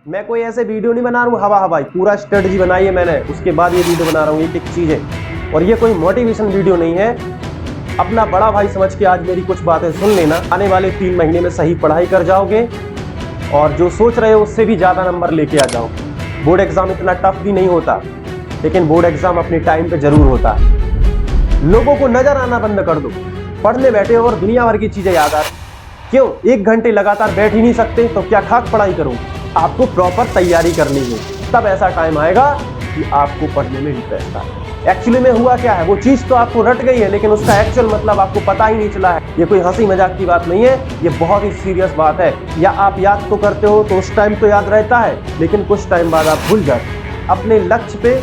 मैं कोई ऐसे वीडियो नहीं बना रहा हूँ हवा हवाई, पूरा स्ट्रेटजी बनाई है मैंने, उसके बाद ये वीडियो बना रहा हूँ, एक चीज़ है। और ये कोई मोटिवेशन वीडियो नहीं है। अपना बड़ा भाई समझ के आज मेरी कुछ बातें सुन लेना, आने वाले 3 महीने में सही पढ़ाई कर जाओगे और जो सोच रहे हो उससे भी ज़्यादा नंबर लेके आ जाओगे। बोर्ड एग्ज़ाम इतना टफ भी नहीं होता, लेकिन बोर्ड एग्ज़ाम अपने टाइम पे ज़रूर होता है। लोगों को नज़र आना बंद कर दो, पढ़ने बैठे और दुनिया भर की चीज़ें याद आ रही। क्यों 1 घंटे लगातार बैठ ही नहीं सकते? तो क्या खाक पढ़ाई करोगे? आपको प्रॉपर तैयारी करनी है, तब ऐसा टाइम आएगा कि आपको पढ़ने में इंटरेस्ट आए। एक्चुअली में हुआ क्या है, वो चीज़ तो आपको रट गई है, लेकिन उसका एक्चुअल मतलब आपको पता ही नहीं चला है। ये कोई हंसी मजाक की बात नहीं है, ये बहुत ही सीरियस बात है। या आप याद तो करते हो तो उस टाइम तो याद रहता है, लेकिन कुछ टाइम बाद आप भूल जाते। अपने लक्ष्य पे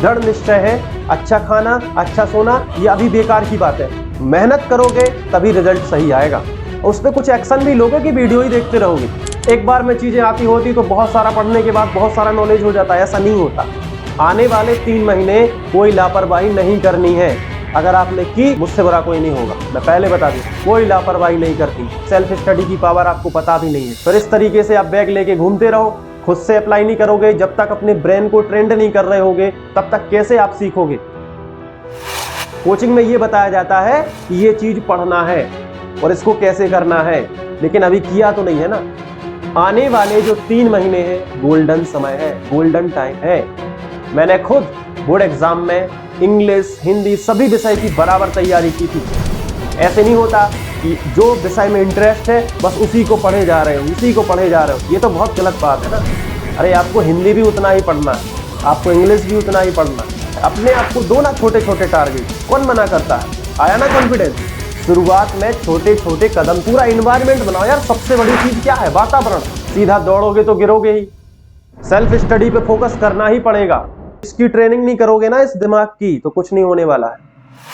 दृढ़ निश्चय है। अच्छा खाना, अच्छा सोना, ये अभी बेकार की बात है। मेहनत करोगे तभी रिजल्ट सही आएगा। उस पर कुछ एक्शन भी लोगे कि वीडियो ही देखते रहोगे। एक बार में चीज़ें आती होती तो बहुत सारा पढ़ने के बाद बहुत सारा नॉलेज हो जाता है, ऐसा नहीं होता। आने वाले 3 महीने कोई लापरवाही नहीं करनी है। अगर आपने की, मुझसे बुरा कोई नहीं होगा, मैं पहले बता दूं, कोई लापरवाही नहीं करती। सेल्फ स्टडी की पावर आपको पता भी नहीं है। फिर इस तरीके से आप बैग लेके घूमते रहो, खुद से अप्लाई नहीं करोगे, जब तक अपने ब्रेन को ट्रेंड नहीं कर रहे होगे तब तक कैसे आप सीखोगे। कोचिंग में ये बताया जाता है कि ये चीज पढ़ना है और इसको कैसे करना है, लेकिन अभी किया तो नहीं है ना। आने वाले जो 3 महीने हैं गोल्डन समय है, गोल्डन टाइम है। मैंने खुद बोर्ड एग्जाम में इंग्लिश, हिंदी सभी विषय की बराबर तैयारी की थी। ऐसे नहीं होता कि जो विषय में इंटरेस्ट है बस उसी को पढ़े जा रहे हो, उसी को पढ़े जा रहे हो। ये तो बहुत गलत बात है ना। अरे आपको हिंदी भी उतना ही पढ़ना है, आपको इंग्लिश भी उतना ही पढ़ना है। अपने आप को दो ना छोटे छोटे टारगेट, कौन मना करता है? आया ना कॉन्फिडेंस? शुरुआत में छोटे छोटे कदम, पूरा इन्वायरमेंट बनाओ यार। सबसे बड़ी चीज क्या है? वातावरण। सीधा दौड़ोगे तो गिरोगे ही। सेल्फ स्टडी पे फोकस करना ही पड़ेगा। इसकी ट्रेनिंग नहीं करोगे ना इस दिमाग की, तो कुछ नहीं होने वाला है।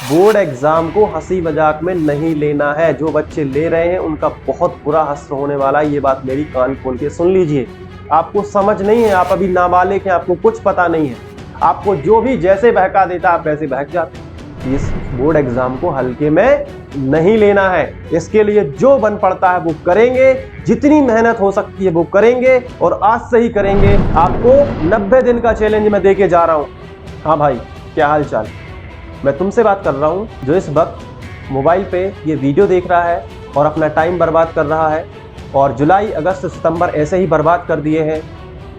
बोर्ड एग्जाम को हंसी मजाक में नहीं लेना है। जो बच्चे ले रहे हैं उनका बहुत बुरा हश्र होने वाला है। ये बात मेरी कान खोल के सुन लीजिए। आपको समझ नहीं है, आप अभी नाबालिग हैं, आपको कुछ पता नहीं है। आपको जो भी जैसे बहका देता आप वैसे बहक जाते। इस बोर्ड एग्जाम को हल्के में नहीं लेना है। इसके लिए जो बन पड़ता है वो करेंगे, जितनी मेहनत हो सकती है वो करेंगे, और आज से ही करेंगे। आपको 90 दिन का चैलेंज मैं देके जा रहा हूँ। हाँ भाई, क्या हाल चाल? मैं तुमसे बात कर रहा हूँ जो इस वक्त मोबाइल पे ये वीडियो देख रहा है और अपना टाइम बर्बाद कर रहा है, और जुलाई, अगस्त, सितंबर ऐसे ही बर्बाद कर दिए हैं,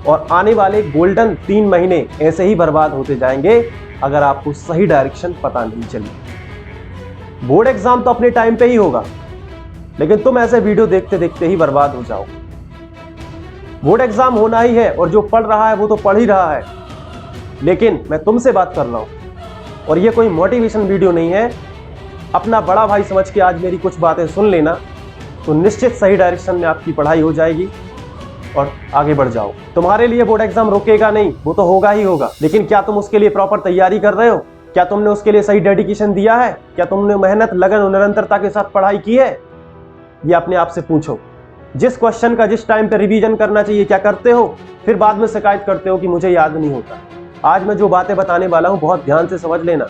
और आने वाले गोल्डन 3 महीने ऐसे ही बर्बाद होते जाएंगे अगर आपको सही डायरेक्शन पता नहीं चली। बोर्ड एग्जाम तो अपने टाइम पे ही होगा, लेकिन तुम ऐसे वीडियो देखते देखते ही बर्बाद हो जाओ। बोर्ड एग्जाम होना ही है, और जो पढ़ रहा है वो तो पढ़ ही रहा है, लेकिन मैं तुमसे बात कर रहा हूं, और ये कोई मोटिवेशन वीडियो नहीं है। अपना बड़ा भाई समझ के आज मेरी कुछ बातें सुन लेना, तो निश्चित सही डायरेक्शन में आपकी पढ़ाई हो जाएगी और आगे बढ़ जाओ। तुम्हारे लिए बोर्ड एग्जाम रुकेगा नहीं, वो तो होगा ही होगा, लेकिन क्या तुम उसके लिए प्रॉपर तैयारी कर रहे हो? क्या तुमने उसके लिए सही डेडिकेशन दिया है? क्या तुमने मेहनत, लगन और निरंतरता के साथ पढ़ाई की है? ये अपने आप से पूछो। जिस क्वेश्चन का जिस टाइम पे रिवीजन करना चाहिए क्या करते हो? फिर बाद में शिकायत करते हो कि मुझे याद नहीं होता। आज मैं जो बातें बताने वाला हूं बहुत ध्यान से समझ लेना।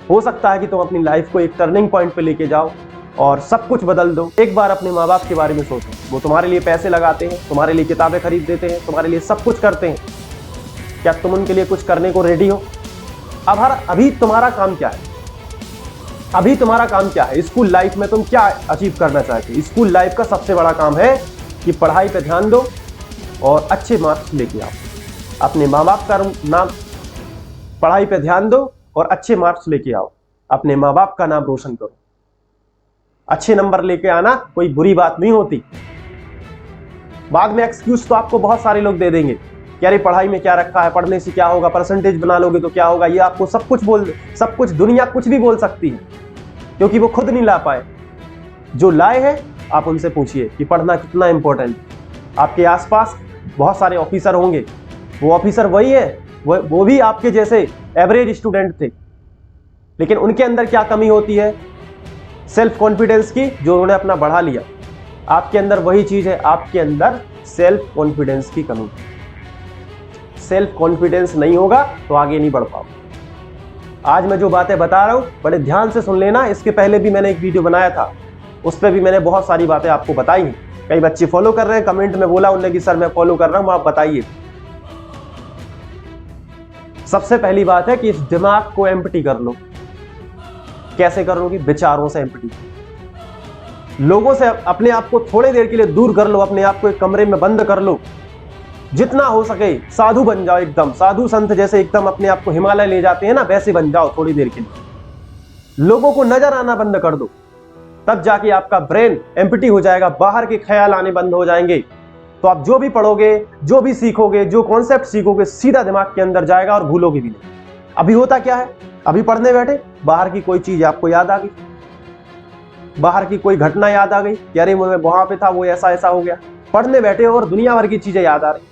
हो सकता है कि तुम अपनी लाइफ को एक टर्निंग पॉइंट पे लेके जाओ और सब कुछ बदल दो। एक बार अपने माँ बाप के बारे में सोचो। वो तुम्हारे लिए पैसे लगाते हैं, तुम्हारे लिए किताबें खरीद देते हैं, तुम्हारे लिए सब कुछ करते हैं। क्या तुम उनके लिए कुछ करने को रेडी हो? अभी तुम्हारा काम क्या है? अभी तुम्हारा काम क्या है? स्कूल लाइफ में तुम क्या अचीव करना चाहते हो? स्कूल लाइफ का सबसे बड़ा काम है कि पढ़ाई पे ध्यान दो और अच्छे मार्क्स लेके आओ। अपने माँ बाप का नाम, पढ़ाई पे ध्यान दो और अच्छे मार्क्स लेके आओ। अपने माँ बाप का नाम रोशन करो। अच्छे नंबर लेके आना कोई बुरी बात नहीं होती। बाद में एक्सक्यूज तो आपको बहुत सारे लोग दे देंगे कि अरे पढ़ाई में क्या रखा है, पढ़ने से क्या होगा, परसेंटेज बना लोगे तो क्या होगा। ये आपको सब कुछ दुनिया कुछ भी बोल सकती है, क्योंकि वो खुद नहीं ला पाए। जो लाए हैं आप उनसे पूछिए कि पढ़ना कितना इंपॉर्टेंट। आपके आसपास बहुत सारे ऑफिसर होंगे, वो ऑफिसर वही है, वो भी आपके जैसे एवरेज स्टूडेंट थे, लेकिन उनके अंदर क्या कमी होती है? सेल्फ कॉन्फिडेंस की, जो उन्होंने अपना बढ़ा लिया। आपके अंदर वही चीज है, आपके अंदर सेल्फ कॉन्फिडेंस की कमी। सेल्फ कॉन्फिडेंस नहीं होगा तो आगे नहीं बढ़ पाओ। आज मैं जो बातें बता रहा हूं बड़े ध्यान से सुन लेना। इसके पहले भी मैंने एक वीडियो बनाया था, उस पर भी मैंने बहुत सारी बातें आपको बताई हैं। कई बच्चे फॉलो कर रहे हैं, कमेंट में बोला उन्होंने कि सर मैं फॉलो कर रहा हूं, आप बताइए। सबसे पहली बात है कि इस दिमाग को एम्प्टी कर लो। कैसे करोगे? विचारों से एम्प्टी। लोगों से अपने आप को थोड़ी देर के लिए दूर कर लो, अपने आप को एक कमरे में बंद कर लो, जितना हो सके साधु बन जाओ, एकदम साधु संत जैसे एकदम अपने आप को हिमालय ले जाते हैं ना, वैसे बन जाओ थोड़ी देर के लिए। लोगों को नजर आना बंद कर दो, तब जाके आपका ब्रेन एम्प्टी हो जाएगा, बाहर के ख्याल आने बंद हो जाएंगे। तो आप जो भी पढ़ोगे, जो भी सीखोगे, जो कॉन्सेप्ट सीखोगे, सीधा दिमाग के अंदर जाएगा और भूलोगे भी नहीं। अभी होता क्या है, अभी पढ़ने बैठे, बाहर की कोई चीज आपको याद आ गई, बाहर की कोई घटना याद आ गई कि अरे मैं वहां पे था, वो ऐसा ऐसा हो गया। पढ़ने बैठे और दुनिया भर की चीजें याद आ रही।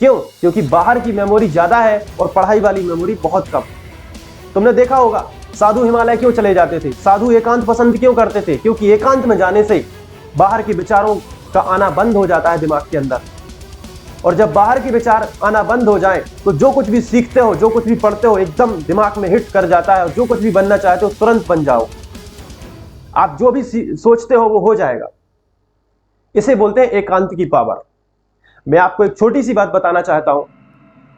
क्यों? क्योंकि बाहर की मेमोरी ज्यादा है और पढ़ाई वाली मेमोरी बहुत कम। तुमने देखा होगा साधु हिमालय क्यों चले जाते थे, साधु एकांत पसंद क्यों करते थे? क्योंकि एकांत में जाने से बाहर के विचारों का आना बंद हो जाता है दिमाग के अंदर। और जब बाहर के विचार आना बंद हो जाए तो जो कुछ भी सीखते हो, जो कुछ भी पढ़ते हो, एकदम दिमाग में हिट कर जाता है और जो कुछ भी बनना चाहते हो तुरंत बन जाओ। आप जो भी सोचते हो वो हो जाएगा। इसे बोलते हैं एकांत की पावर। मैं आपको एक छोटी सी बात बताना चाहता हूं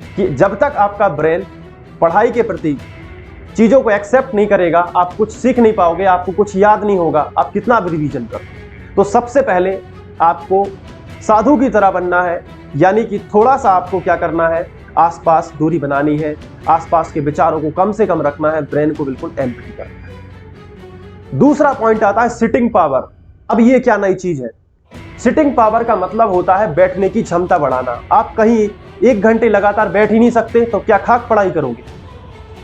कि जब तक आपका ब्रेन पढ़ाई के प्रति चीजों को एक्सेप्ट नहीं करेगा, आप कुछ सीख नहीं पाओगे, आपको कुछ याद नहीं होगा, आप कितना भी रिवीजन करो। तो सबसे पहले आपको साधु की तरह बनना है, यानी कि थोड़ा सा आपको क्या करना है, आसपास दूरी बनानी है, आसपास के विचारों को कम से कम रखना है, ब्रेन को बिल्कुल एम्प्टी करना है। दूसरा पॉइंट आता है सिटिंग पावर। अब ये क्या नई चीज है? सिटिंग पावर का मतलब होता है बैठने की क्षमता बढ़ाना। आप कहीं 1 घंटे लगातार बैठ ही नहीं सकते तो क्या खाक पढ़ाई करोगे?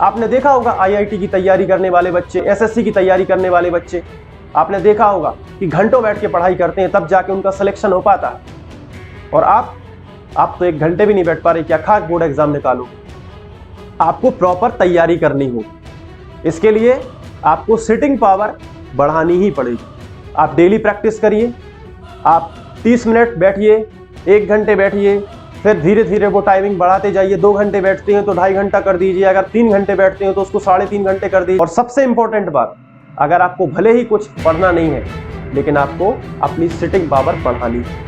आपने देखा होगा आईआईटी की तैयारी करने वाले बच्चे, एसएससी की तैयारी करने वाले बच्चे, आपने देखा होगा कि घंटों बैठ के पढ़ाई करते हैं, तब जाके उनका सिलेक्शन हो पाता है। और आप तो 1 घंटे भी नहीं बैठ पा रहे, क्या खाक बोर्ड एग्जाम निकालो? आपको प्रॉपर तैयारी करनी होगी। इसके लिए आपको सिटिंग पावर बढ़ानी ही पड़ेगी। आप डेली प्रैक्टिस करिए, आप 30 मिनट बैठिए, 1 घंटे बैठिए, फिर धीरे धीरे वो टाइमिंग बढ़ाते जाइए। 2 घंटे बैठते हैं तो 2.5 घंटा कर दीजिए, अगर 3 घंटे बैठते हैं तो उसको 3.5 घंटे कर दीजिए। और सबसे इंपॉर्टेंट बात, अगर आपको भले ही कुछ पढ़ना नहीं है, लेकिन आपको अपनी सिटिंग पावर बढ़ानी है,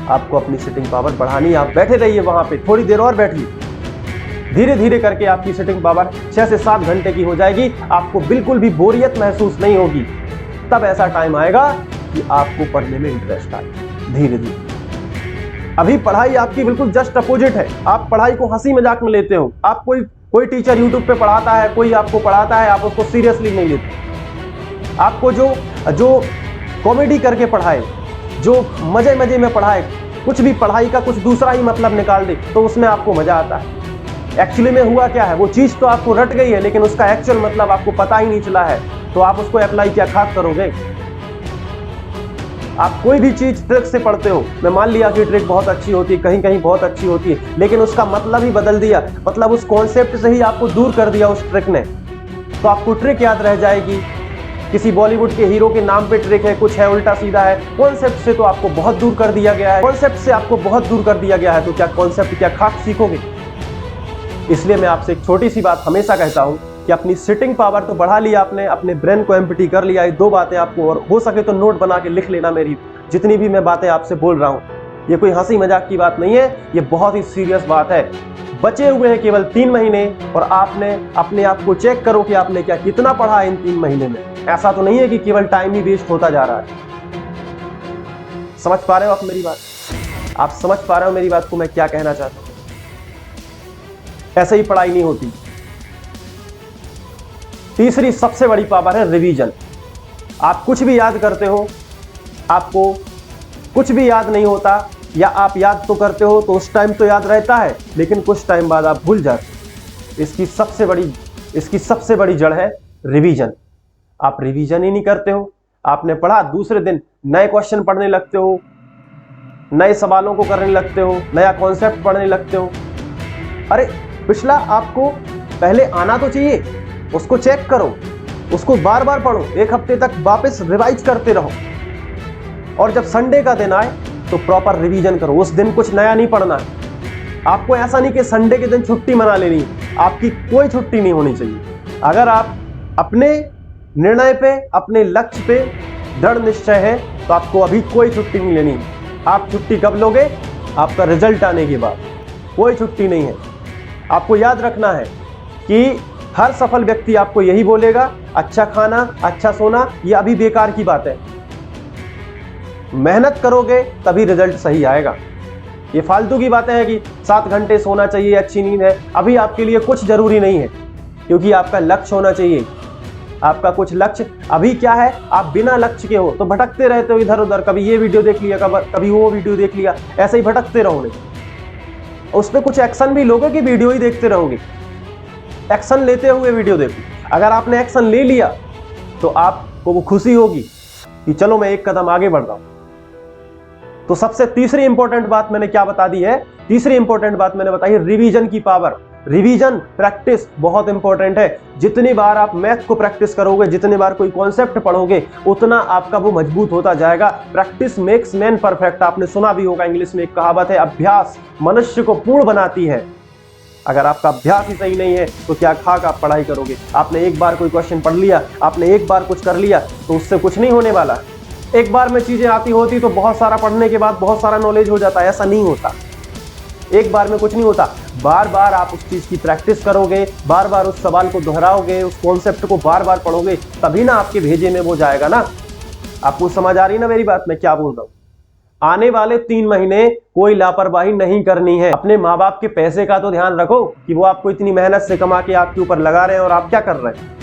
आपको अपनी सिटिंग पावर बढ़ानी है। आप बैठे रहिए वहां पे, थोड़ी देर और बैठिए, धीरे धीरे करके आपकी सिटिंग पावर 6 से 7 घंटे की हो जाएगी। आपको बिल्कुल भी बोरियत महसूस नहीं होगी। तब ऐसा टाइम आएगा कि आपको पढ़ने में इंटरेस्ट आए धीरे धीरे। अभी पढ़ाई आपकी बिल्कुल जस्ट अपोजिट है। आप पढ़ाई को हंसी मजाक में लेते हो। आप कोई टीचर यूट्यूब पे पढ़ाता है, कोई आपको पढ़ाता है, आप उसको सीरियसली नहीं लेते। आपको जो कॉमेडी करके पढ़ाए, जो मजे मजे में पढ़ाए, कुछ भी पढ़ाई का कुछ दूसरा ही मतलब निकाल दे, तो उसमें आपको मजा आता है। एक्चुअली में हुआ क्या है, वो चीज तो आपको रट गई है, लेकिन उसका एक्चुअल मतलब आपको पता ही नहीं चला है, तो आप उसको अप्लाई क्या खाक करोगे? आप कोई भी चीज ट्रिक से पढ़ते हो, मैं मान लिया कि ट्रिक बहुत अच्छी होती है, कहीं कहीं बहुत अच्छी होती है, लेकिन उसका मतलब ही बदल दिया, मतलब उस कॉन्सेप्ट से ही आपको दूर कर दिया उस ट्रिक ने, तो आपको ट्रिक याद रह जाएगी। किसी बॉलीवुड के हीरो के नाम पे ट्रिक है, कुछ है, उल्टा सीधा है, कॉन्सेप्ट से तो आपको बहुत दूर कर दिया गया है। कॉन्सेप्ट से आपको बहुत दूर कर दिया गया है, तो क्या कॉन्सेप्ट क्या खाक सीखोगे? इसलिए मैं आपसे एक छोटी सी बात हमेशा कहता हूं कि अपनी सिटिंग पावर तो बढ़ा लिया आपने, अपने ब्रेन को एम्प्टी कर लिया। ये 2 बातें आपको, और हो सके तो नोट बना के लिख लेना मेरी जितनी भी मैं बातें आपसे बोल रहा हूं। ये कोई हंसी मजाक की बात नहीं है, ये बहुत ही सीरियस बात है। बचे हुए हैं केवल 3 महीने, और आपने अपने आप को चेक करो कि आपने क्या कितना पढ़ा इन 3 महीने में। ऐसा तो नहीं है कि केवल टाइम ही वेस्ट होता जा रहा है। समझ पा रहे हो आप मेरी बात? आप समझ पा रहे हो मेरी बात को मैं क्या कहना चाहता हूं? ऐसे ही पढ़ाई नहीं होती। तीसरी सबसे बड़ी पावर है रिवीजन। आप कुछ भी याद करते हो, आपको कुछ भी याद नहीं होता, या आप याद तो करते हो तो उस टाइम तो याद रहता है, लेकिन कुछ टाइम बाद आप भूल जाते हो। इसकी सबसे बड़ी जड़ है रिवीजन। आप रिवीजन ही नहीं करते हो। आपने पढ़ा, दूसरे दिन नए क्वेश्चन पढ़ने लगते हो, नए सवालों को करने लगते हो, नया कॉन्सेप्ट पढ़ने लगते हो। अरे पिछला आपको पहले आना तो चाहिए, उसको चेक करो, उसको बार बार पढ़ो, 1 हफ्ते तक वापस रिवाइज करते रहो, और जब संडे का दिन आए तो प्रॉपर रिवीजन करो। उस दिन कुछ नया नहीं पढ़ना है। आपको ऐसा नहीं कि संडे के दिन छुट्टी मना लेनी है, आपकी कोई छुट्टी नहीं होनी चाहिए। अगर आप अपने निर्णय पे, अपने लक्ष्य पे दृढ़ निश्चय है, तो आपको अभी कोई छुट्टी नहीं लेनी। आप छुट्टी कब लोगे? आपका रिजल्ट आने के बाद। कोई छुट्टी नहीं है। आपको याद रखना है कि हर सफल व्यक्ति आपको यही बोलेगा, अच्छा खाना, अच्छा सोना, ये अभी बेकार की बात है। मेहनत करोगे तभी रिजल्ट सही आएगा। ये फालतू की बातें हैं कि 7 घंटे सोना चाहिए, अच्छी नींद है, अभी आपके लिए कुछ जरूरी नहीं है, क्योंकि आपका लक्ष्य होना चाहिए। आपका कुछ लक्ष्य अभी क्या है, आप बिना लक्ष्य के हो तो भटकते रहते हो इधर उधर, कभी ये वीडियो देख लिया, कभी वो वीडियो देख लिया, ऐसे ही भटकते रहोगे। उस पर कुछ एक्शन भी लोगे कि वीडियो ही देखते रहोगे? एक्शन लेते हुए वीडियो देखो। अगर आपने एक्शन ले लिया तो आपको वो खुशी होगी कि चलो मैं एक कदम आगे बढ़ रहा हूं। तो सबसे तीसरी इंपॉर्टेंट बात मैंने क्या बता दी है? तीसरी इंपॉर्टेंट बात मैंने बताई है रिवीजन की पावर। रिवीजन, प्रैक्टिस बहुत इंपॉर्टेंट है। जितनी बार आप मैथ को प्रैक्टिस करोगे, जितनी बार कोई कॉन्सेप्ट पढ़ोगे, उतना आपका वो मजबूत होता जाएगा। प्रैक्टिस मेक्स मैन परफेक्ट, आपने सुना भी होगा, इंग्लिश में एक कहावत है, अभ्यास मनुष्य को पूर्ण बनाती है। अगर आपका अभ्यास ही सही नहीं है तो क्या खाक आप पढ़ाई करोगे? आपने एक बार कोई क्वेश्चन पढ़ लिया, आपने एक बार कुछ कर लिया तो उससे कुछ नहीं होने वाला। एक बार में चीजें आती होती तो बहुत सारा पढ़ने के बाद बहुत सारा नॉलेज हो जाता है, ऐसा नहीं होता। एक बार में कुछ नहीं होता। बार बार आप उस चीज की प्रैक्टिस करोगे, बार बार उस सवाल को दोहराओगे, उस कॉन्सेप्ट को बार बार पढ़ोगे, तभी ना आपके भेजे में वो जाएगा ना। आपको समझ आ रही ना मेरी बात, मैं क्या बोल रहा हूं? आने वाले 3 महीने कोई लापरवाही नहीं करनी है। अपने माँ बाप के पैसे का तो ध्यान रखो कि वो आपको इतनी मेहनत से कमा के आपके ऊपर लगा रहे हैं और आप क्या कर रहे हैं?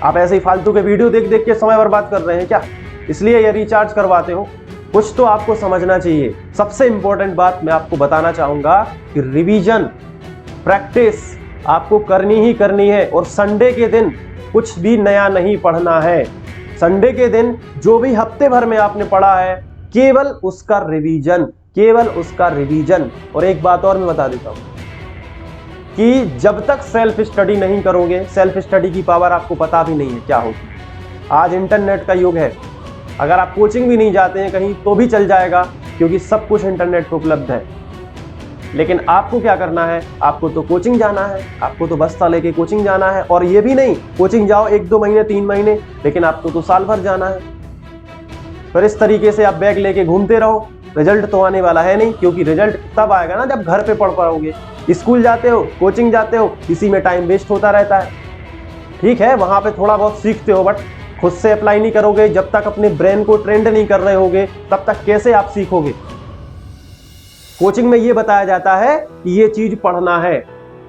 आप ऐसे ही फालतू के वीडियो देख देख के समय बर्बाद कर रहे हैं क्या? इसलिए ये रिचार्ज करवाते हो। कुछ तो आपको समझना चाहिए। सबसे इंपॉर्टेंट बात मैं आपको बताना चाहूंगा कि रिवीजन, प्रैक्टिस आपको करनी ही करनी है। और संडे के दिन कुछ भी नया नहीं पढ़ना है। संडे के दिन जो भी हफ्ते भर में आपने पढ़ा है, केवल उसका रिवीजन, केवल उसका रिवीजन। और एक बात और मैं बता देता हूं कि जब तक सेल्फ स्टडी नहीं करोगे, सेल्फ स्टडी की पावर आपको पता भी नहीं है क्या होगी। आज इंटरनेट का युग है। अगर आप कोचिंग भी नहीं जाते हैं कहीं तो भी चल जाएगा, क्योंकि सब कुछ इंटरनेट पर उपलब्ध है। लेकिन आपको क्या करना है? आपको तो कोचिंग जाना है, आपको तो बस्ता लेके कोचिंग जाना है। और ये भी नहीं कोचिंग जाओ 1-2 महीने 3 महीने, लेकिन आपको तो साल भर जाना है। फिर इस तरीके से आप बैग लेके घूमते रहो, रिजल्ट तो आने वाला है नहीं। क्योंकि रिजल्ट तब आएगा ना जब घर पे पढ़ पाओगे। स्कूल जाते हो, कोचिंग जाते हो, इसी में टाइम वेस्ट होता रहता है। ठीक है, वहां पे थोड़ा बहुत सीखते हो, बट खुद से अप्लाई नहीं करोगे। जब तक अपने ब्रेन को ट्रेंड नहीं कर रहे होगे तब तक कैसे आप सीखोगे? कोचिंग में ये बताया जाता है कि ये चीज पढ़ना है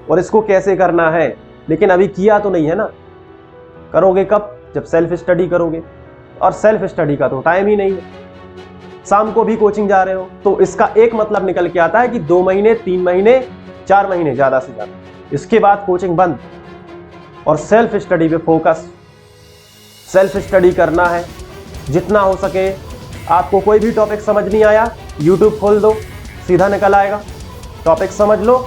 और इसको कैसे करना है, लेकिन अभी किया तो नहीं है ना। करोगे कब? जब सेल्फ स्टडी करोगे। और सेल्फ स्टडी का तो टाइम ही नहीं है। शाम को भी कोचिंग जा रहे हो तो इसका एक मतलब निकल के आता है कि 2 महीने 3 महीने 4 महीने ज्यादा से ज्यादा, इसके बाद कोचिंग बंद। और सेल्फ स्टडी पे फोकस। सेल्फ स्टडी करना है जितना हो सके। आपको कोई भी टॉपिक समझ नहीं आया, यूट्यूब खोल दो, सीधा निकल आएगा। टॉपिक समझ लो।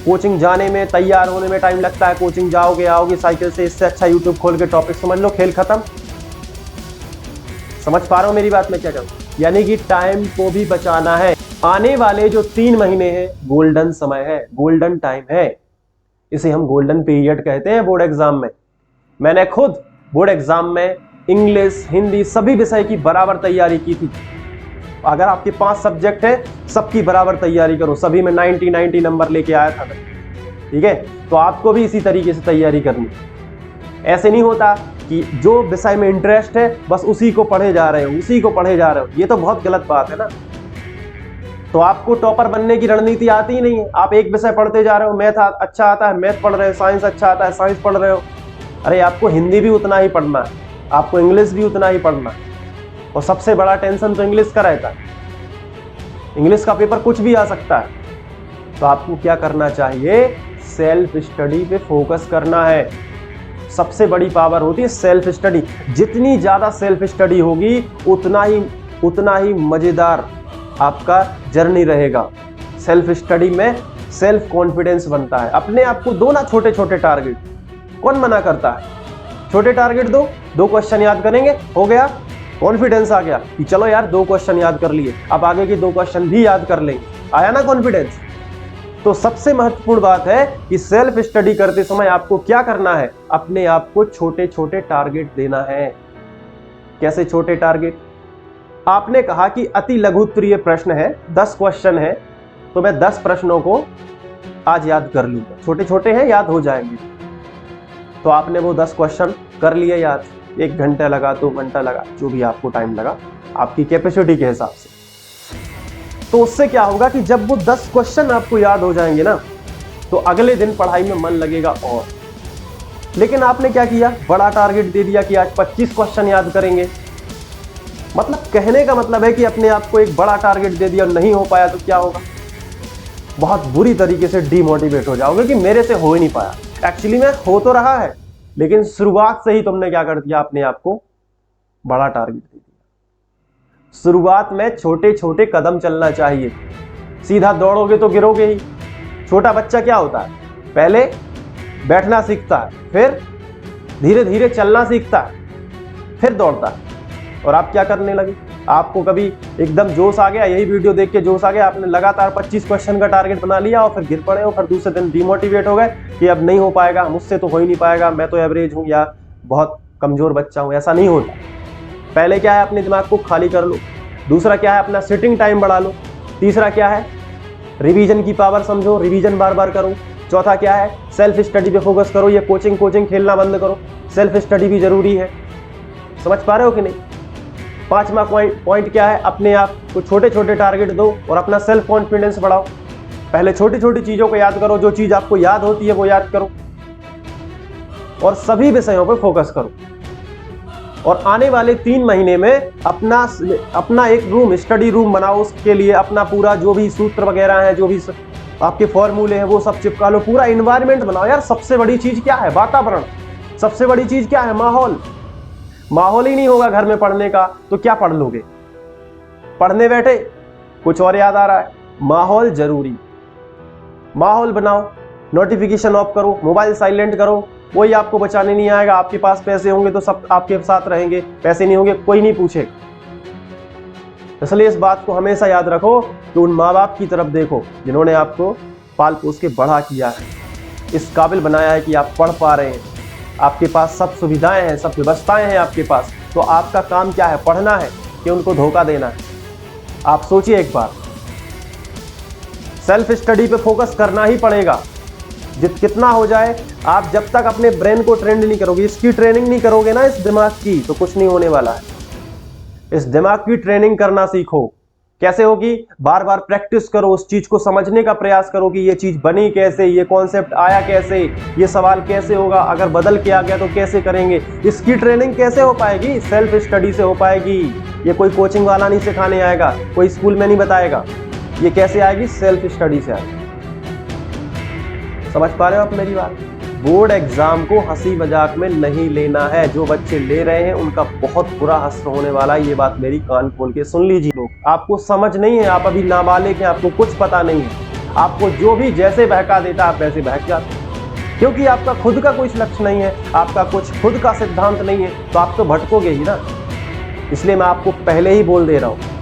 कोचिंग जाने में, तैयार होने में टाइम लगता है, कोचिंग जाओगे आओगे साइकिल से, इससे अच्छा यूट्यूब खोल के टॉपिक समझ लो, खेल खत्म। समझ पा रहा हूं मेरी बात? मैं क्या कहूं? यानी कि टाइम को भी बचाना है। आने वाले जो 3 महीने हैं गोल्डन समय है, गोल्डन टाइम है। इसे हम गोल्डन पीरियड कहते हैं बोर्ड एग्जाम में। मैंने खुद बोर्ड एग्जाम में इंग्लिश, हिंदी सभी विषय की बराबर तैयारी की थी। अगर आपके 5 सब्जेक्ट है, सबकी बराबर तैयारी करो। सभी में 90 नंबर लेके आया था मैं। ठीक है, तो आपको भी इसी तरीके से तैयारी करनी। ऐसे नहीं होता कि जो विषय में इंटरेस्ट है बस उसी को पढ़े जा रहे हो, उसी को पढ़े जा रहे हो। ये तो बहुत गलत बात है ना। तो आपको टॉपर बनने की रणनीति आती ही नहीं है। आप एक विषय पढ़ते जा रहे हो, मैथ अच्छा आता है मैथ पढ़ रहे हो, साइंस अच्छा आता है साइंस पढ़ रहे हो। अरे आपको हिंदी भी उतना ही पढ़ना है, आपको इंग्लिश भी उतना ही पढ़ना है। और सबसे बड़ा टेंशन तो इंग्लिश का रहता है। इंग्लिश का पेपर कुछ भी आ सकता है। तो आपको क्या करना चाहिए? सेल्फ स्टडी पे फोकस करना है। सबसे बड़ी पावर होती है सेल्फ स्टडी। जितनी ज्यादा सेल्फ स्टडी होगी उतना ही मजेदार आपका जर्नी रहेगा। सेल्फ स्टडी में सेल्फ कॉन्फिडेंस बनता है। अपने आप को दो ना छोटे छोटे टारगेट। कौन मना करता है? छोटे टारगेट दो, 2 क्वेश्चन याद करेंगे, हो गया, कॉन्फिडेंस आ गया कि चलो यार 2 क्वेश्चन याद कर लिए, अब आगे के 2 क्वेश्चन भी याद कर लेंगे। आया ना कॉन्फिडेंस? तो सबसे महत्वपूर्ण बात है कि सेल्फ स्टडी करते समय आपको क्या करना है? अपने आप को छोटे छोटे टारगेट देना है। कैसे छोटे टारगेट? आपने कहा कि अति लघु उत्तरीय प्रश्न है, 10 क्वेश्चन है, तो मैं 10 प्रश्नों को आज याद कर लूंगा। छोटे छोटे हैं, याद हो जाएंगे। तो आपने वो 10 क्वेश्चन कर लिए याद। 1 घंटा लगा, 2 घंटा लगा, जो भी आपको टाइम लगा आपकी कैपेसिटी के हिसाब से। तो उससे क्या होगा कि जब वो 10 क्वेश्चन आपको याद हो जाएंगे ना, तो अगले दिन पढ़ाई में मन लगेगा। और लेकिन आपने क्या किया, बड़ा टारगेट दे दिया कि आज 25 क्वेश्चन याद करेंगे। मतलब कहने का मतलब है कि अपने आप को एक बड़ा टारगेट दे दिया और नहीं हो पाया तो क्या होगा, बहुत बुरी तरीके से डीमोटिवेट हो जाओगे कि मेरे से हो ही नहीं पाया। एक्चुअली में हो तो रहा है, लेकिन शुरुआत से ही तुमने क्या कर दिया, अपने आप को बड़ा टारगेट दे दिया। शुरुआत में छोटे छोटे कदम चलना चाहिए। सीधा दौड़ोगे तो गिरोगे ही। छोटा बच्चा क्या होता है, पहले बैठना सीखता है, फिर धीरे धीरे चलना सीखता है, फिर दौड़ता है। और आप क्या करने लगे, आपको कभी एकदम जोश आ गया, यही वीडियो देख के जोश आ गया, आपने लगातार 25 क्वेश्चन का टारगेट बना लिया और फिर गिर पड़े हो, फिर दूसरे दिन डिमोटिवेट हो गए कि अब नहीं हो पाएगा, मुझसे तो हो ही नहीं पाएगा, मैं तो एवरेज हूँ या बहुत कमजोर बच्चा हूँ। ऐसा नहीं होता। पहले क्या है, अपने दिमाग को खाली कर लो। दूसरा क्या है, अपना सिटिंग टाइम बढ़ा लो। तीसरा क्या है, रिवीजन की पावर समझो, रिवीजन बार बार करो। चौथा क्या है, सेल्फ स्टडी पे फोकस करो। ये कोचिंग खेलना बंद करो, सेल्फ स्टडी भी जरूरी है। समझ पा रहे हो कि नहीं। 5वां पॉइंट क्या है, अपने आप को छोटे छोटे टारगेट दो और अपना सेल्फ कॉन्फिडेंस बढ़ाओ। पहले छोटी छोटी चीजों को याद करो, जो चीज आपको याद होती है वो याद करो और सभी विषयों पर फोकस करो। और आने वाले 3 महीने में अपना एक रूम, स्टडी रूम बनाओ। उसके लिए अपना पूरा जो भी सूत्र वगैरह है, जो भी आपके फॉर्मूले हैं, वो सब चिपका लो। पूरा इन्वायरमेंट बनाओ यार। सबसे बड़ी चीज क्या है, वातावरण। सबसे बड़ी चीज क्या है, माहौल। माहौल ही नहीं होगा घर में पढ़ने का तो क्या पढ़ लोगे। पढ़ने बैठे कुछ और याद आ रहा है। माहौल जरूरी, माहौल बनाओ। नोटिफिकेशन ऑफ करो, मोबाइल साइलेंट करो, कोई आपको बचाने नहीं आएगा। आपके पास पैसे होंगे तो सब आपके साथ रहेंगे, पैसे नहीं होंगे कोई नहीं पूछेगा। इसलिए इस बात को हमेशा याद रखो कि उन माँ बाप की तरफ देखो जिन्होंने आपको पाल पोस के बड़ा किया है, इस काबिल बनाया है कि आप पढ़ पा रहे हैं। आपके पास सब सुविधाएं हैं, सब व्यवस्थाएं हैं आपके पास। तो आपका काम क्या है, पढ़ना है कि उनको धोखा देना है। आप सोचिए एक बार। सेल्फ स्टडी पे फोकस करना ही पड़ेगा, कितना हो जाए। आप जब तक अपने ब्रेन को ट्रेंड नहीं करोगे, इसकी ट्रेनिंग नहीं करोगे ना, इस दिमाग की, तो कुछ नहीं होने वाला है। इस दिमाग की ट्रेनिंग करना सीखो। कैसे होगी, बार बार प्रैक्टिस करो, उस चीज को समझने का प्रयास करो कि ये चीज बनी कैसे, ये कॉन्सेप्ट आया कैसे, ये सवाल कैसे होगा, अगर बदल के आ गया तो कैसे करेंगे। इसकी ट्रेनिंग कैसे हो पाएगी, सेल्फ स्टडी से हो पाएगी। ये कोई कोचिंग वाला नहीं सिखाने आएगा, कोई स्कूल में नहीं बताएगा। ये कैसे आएगी, सेल्फ स्टडी से आएगी। समझ पा रहे हो आप मेरी बात। बोर्ड एग्जाम को हंसी मजाक में नहीं लेना है। जो बच्चे ले रहे हैं उनका बहुत बुरा हश्र होने वाला है। ये बात मेरी कान खोल के सुन लीजिए लोग। आपको समझ नहीं है, आप अभी नाबालिग हैं, आपको कुछ पता नहीं है। आपको जो भी जैसे बहका देता आप वैसे बहक जाते, क्योंकि आपका खुद का कोई लक्ष्य नहीं है, आपका कुछ खुद का सिद्धांत नहीं है, तो आप तो भटकोगे ही ना। इसलिए मैं आपको पहले ही बोल दे रहा हूँ,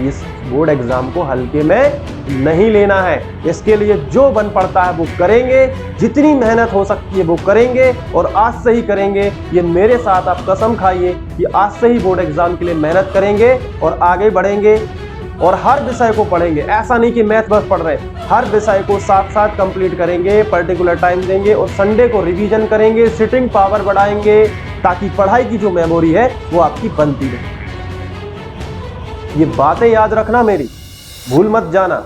इस बोर्ड एग्जाम को हल्के में नहीं लेना है। इसके लिए जो बन पड़ता है वो करेंगे, जितनी मेहनत हो सकती है वो करेंगे और आज से ही करेंगे। ये मेरे साथ आप कसम खाइए कि आज से ही बोर्ड एग्जाम के लिए मेहनत करेंगे और आगे बढ़ेंगे और हर विषय को पढ़ेंगे। ऐसा नहीं कि मैथ बस पढ़ रहे, हर विषय को साथ साथ कंप्लीट करेंगे, पर्टिकुलर टाइम देंगे और संडे को रिवीजन करेंगे, सिटिंग पावर बढ़ाएंगे, ताकि पढ़ाई की जो मेमोरी है वो आपकी बनती रहे। ये बातें याद रखना मेरी, भूल मत जाना।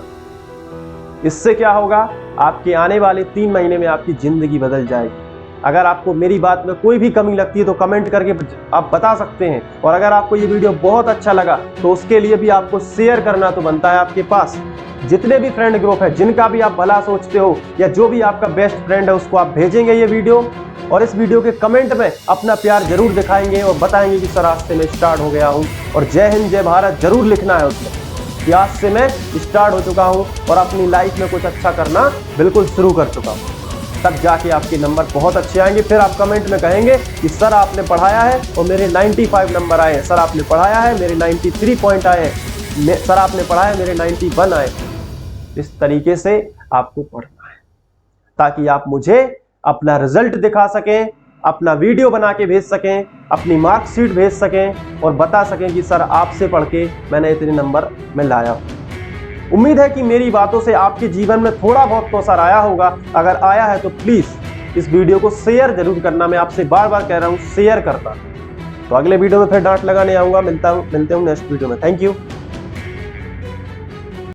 इससे क्या होगा, आपके आने वाले 3 महीने में आपकी जिंदगी बदल जाएगी। अगर आपको मेरी बात में कोई भी कमी लगती है तो कमेंट करके आप बता सकते हैं। और अगर आपको ये वीडियो बहुत अच्छा लगा तो उसके लिए भी आपको शेयर करना तो बनता है। आपके पास जितने भी फ्रेंड ग्रुप है, जिनका भी आप भला सोचते हो या जो भी आपका बेस्ट फ्रेंड है, उसको आप भेजेंगे ये वीडियो। और इस वीडियो के कमेंट में अपना प्यार जरूर दिखाएंगे और बताएंगे कि सर रास्ते में स्टार्ट हो गया हूँ। और जय हिंद जय भारत जरूर लिखना है उसमें कि आज से मैं स्टार्ट हो चुका हूँ और अपनी लाइफ में कुछ अच्छा करना बिल्कुल शुरू कर चुका हूँ। तब जाके आपके नंबर बहुत अच्छे आएंगे। फिर आप कमेंट में कहेंगे कि सर आपने पढ़ाया है और मेरे 95 नंबर आए हैं, सर आपने पढ़ाया है मेरे 93 पॉइंट आए हैं, सर आपने पढ़ाया है मेरे 91 आए। इस तरीके से आपको पढ़ना है ताकि आप मुझे अपना रिजल्ट दिखा सकें, अपना वीडियो बना के भेज सकें, अपनी मार्कशीट भेज सकें और बता सकें कि सर आपसे पढ़ के मैंने इतने नंबर में लाया हूँ। उम्मीद है कि मेरी बातों से आपके जीवन में थोड़ा बहुत तो असर आया होगा। अगर आया है तो प्लीज़ इस वीडियो को शेयर जरूर करना। मैं आपसे बार बार कह रहा हूँ शेयर करना। तो अगले वीडियो में फिर डांट लगाने आऊँगा। मिलते हूँ नेक्स्ट वीडियो में। Thank you.